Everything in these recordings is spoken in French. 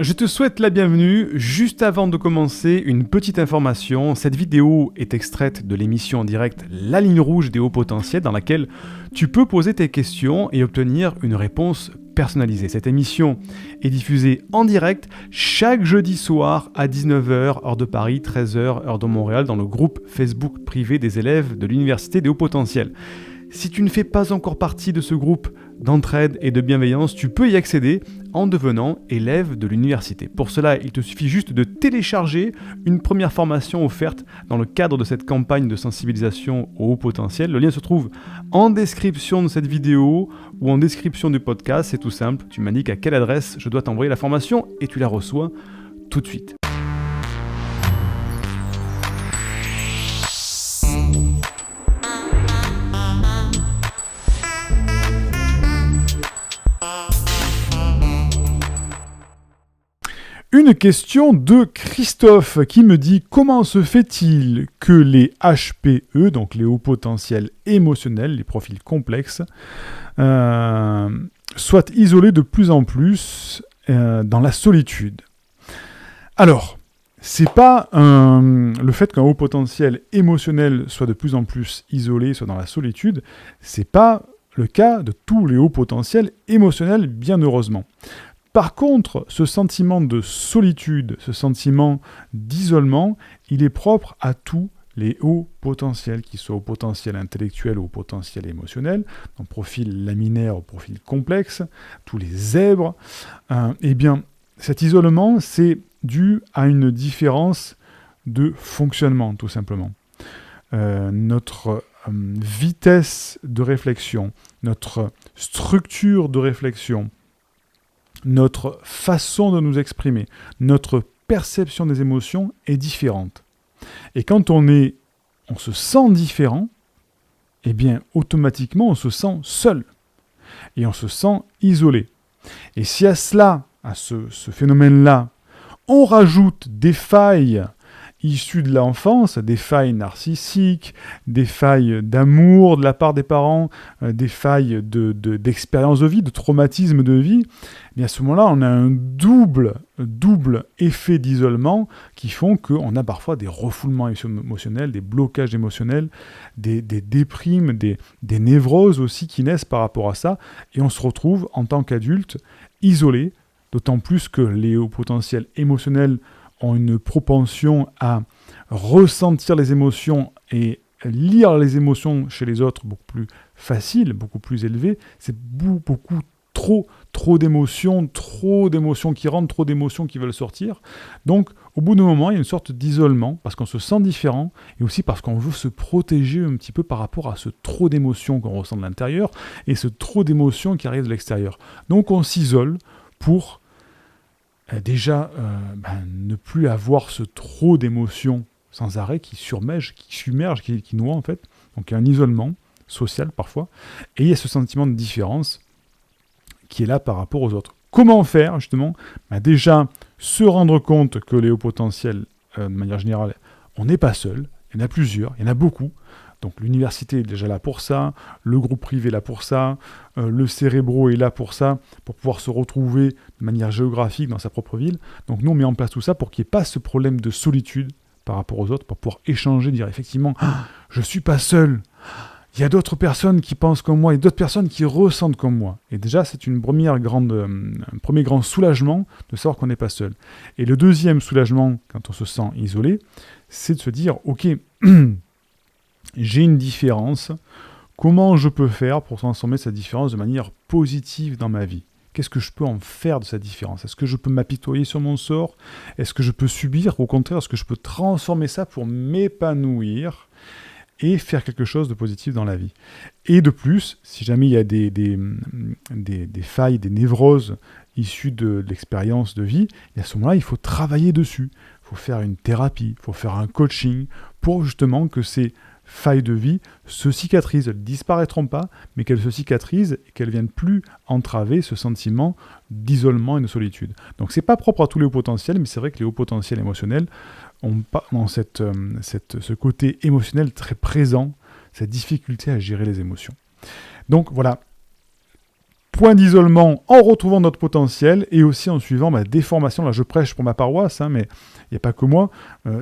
Je te souhaite la bienvenue. Juste avant de commencer, une petite information. Cette vidéo est extraite de l'émission en direct La Ligne Rouge des hauts potentiels dans laquelle tu peux poser tes questions et obtenir une réponse personnalisée. Cette émission est diffusée en direct chaque jeudi soir à 19h, heure de Paris, 13h, heure de Montréal, dans le groupe Facebook privé des élèves de l'Université des hauts potentiels. Si tu ne fais pas encore partie de ce groupe d'entraide et de bienveillance, tu peux y accéder en devenant élève de l'université. Pour cela, il te suffit juste de télécharger une première formation offerte dans le cadre de cette campagne de sensibilisation au haut potentiel. Le lien se trouve en description de cette vidéo ou en description du podcast. C'est tout simple, tu m'indiques à quelle adresse je dois t'envoyer la formation et tu la reçois tout de suite. Une question de Christophe qui me dit « Comment se fait-il que les HPE, donc les hauts potentiels émotionnels, les profils complexes, soient isolés de plus en plus dans la solitude ?» Alors, c'est pas le fait qu'un haut potentiel émotionnel soit de plus en plus isolé, soit dans la solitude, c'est pas le cas de tous les hauts potentiels émotionnels, bien heureusement. Par contre, ce sentiment de solitude, ce sentiment d'isolement, il est propre à tous les hauts potentiels, qu'ils soient au potentiel intellectuel ou au potentiel émotionnel, en profil laminaire ou profil complexe, tous les zèbres. Eh bien, cet isolement, c'est dû à une différence de fonctionnement, tout simplement. Notre vitesse de réflexion, notre structure de réflexion, notre façon de nous exprimer, notre perception des émotions est différente. Et quand on se sent différent, eh bien, automatiquement, on se sent seul. Et on se sent isolé. Et si à cela, à ce phénomène-là, on rajoute des failles issues de l'enfance, des failles narcissiques, des failles d'amour de la part des parents, des failles d'expérience de vie, de traumatisme de vie, et à ce moment-là, on a un double effet d'isolement qui font qu'on a parfois des refoulements émotionnels, des blocages émotionnels, des déprimes, des névroses aussi qui naissent par rapport à ça, et on se retrouve en tant qu'adulte isolé, d'autant plus que les hauts potentiels émotionnels ont une propension à ressentir les émotions et lire les émotions chez les autres beaucoup plus facile, beaucoup plus élevé. C'est beaucoup trop d'émotions qui rentrent, trop d'émotions qui veulent sortir. Donc, au bout d'un moment, il y a une sorte d'isolement parce qu'on se sent différent et aussi parce qu'on veut se protéger un petit peu par rapport à ce trop d'émotions qu'on ressent de l'intérieur et ce trop d'émotions qui arrivent de l'extérieur. Donc, on s'isole pour déjà ne plus avoir ce trop d'émotions sans arrêt qui submerge, qui noie en fait. Donc, il y a un isolement social parfois et il y a ce sentiment de différence qui est là par rapport aux autres. Comment faire, justement ? Déjà, se rendre compte que les hauts potentiels, de manière générale, on n'est pas seul, il y en a plusieurs, il y en a beaucoup. Donc l'université est déjà là pour ça, le groupe privé est là pour ça, le cérébro est là pour ça, pour pouvoir se retrouver de manière géographique dans sa propre ville. Donc nous, on met en place tout ça pour qu'il n'y ait pas ce problème de solitude par rapport aux autres, pour pouvoir échanger, dire effectivement, je ne suis pas seul. Il y a d'autres personnes qui pensent comme moi et d'autres personnes qui ressentent comme moi. Et déjà, c'est un premier grand soulagement de savoir qu'on n'est pas seul. Et le deuxième soulagement, quand on se sent isolé, c'est de se dire, ok, j'ai une différence, comment je peux faire pour transformer cette différence de manière positive dans ma vie ? Qu'est-ce que je peux en faire de cette différence ? Est-ce que je peux m'apitoyer sur mon sort ? Est-ce que je peux subir ? Au contraire, est-ce que je peux transformer ça pour m'épanouir ? Et faire quelque chose de positif dans la vie. Et de plus, si jamais il y a des failles, des névroses issues de l'expérience de vie, et à ce moment-là, il faut travailler dessus. Il faut faire une thérapie, il faut faire un coaching pour justement que ces failles de vie se cicatrisent. Elles ne disparaîtront pas, mais qu'elles se cicatrisent et qu'elles ne viennent plus entraver ce sentiment d'isolement et de solitude. Donc c'est pas propre à tous les hauts potentiels, mais c'est vrai que les hauts potentiels émotionnels ont ce côté émotionnel très présent, cette difficulté à gérer les émotions. Donc voilà, point d'isolement en retrouvant notre potentiel et aussi en suivant des formations. Là, je prêche pour ma paroisse, mais il n'y a pas que moi.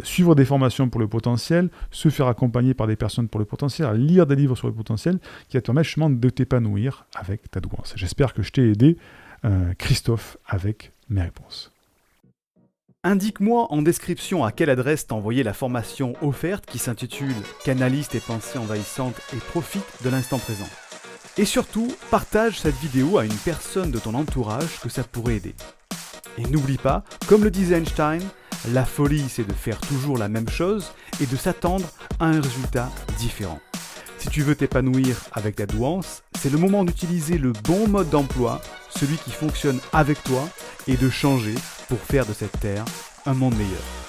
Suivre des formations pour le potentiel, se faire accompagner par des personnes pour le potentiel, lire des livres sur le potentiel qui va te permettre justement de t'épanouir avec ta douance. J'espère que je t'ai aidé, Christophe, avec mes réponses. Indique-moi en description à quelle adresse t'as envoyé la formation offerte qui s'intitule « Canalise tes pensées envahissantes et profite de l'instant présent ». Et surtout, partage cette vidéo à une personne de ton entourage que ça pourrait aider. Et n'oublie pas, comme le disait Einstein, la folie c'est de faire toujours la même chose et de s'attendre à un résultat différent. Si tu veux t'épanouir avec ta douance, c'est le moment d'utiliser le bon mode d'emploi, celui qui fonctionne avec toi, et de changer pour faire de cette terre un monde meilleur.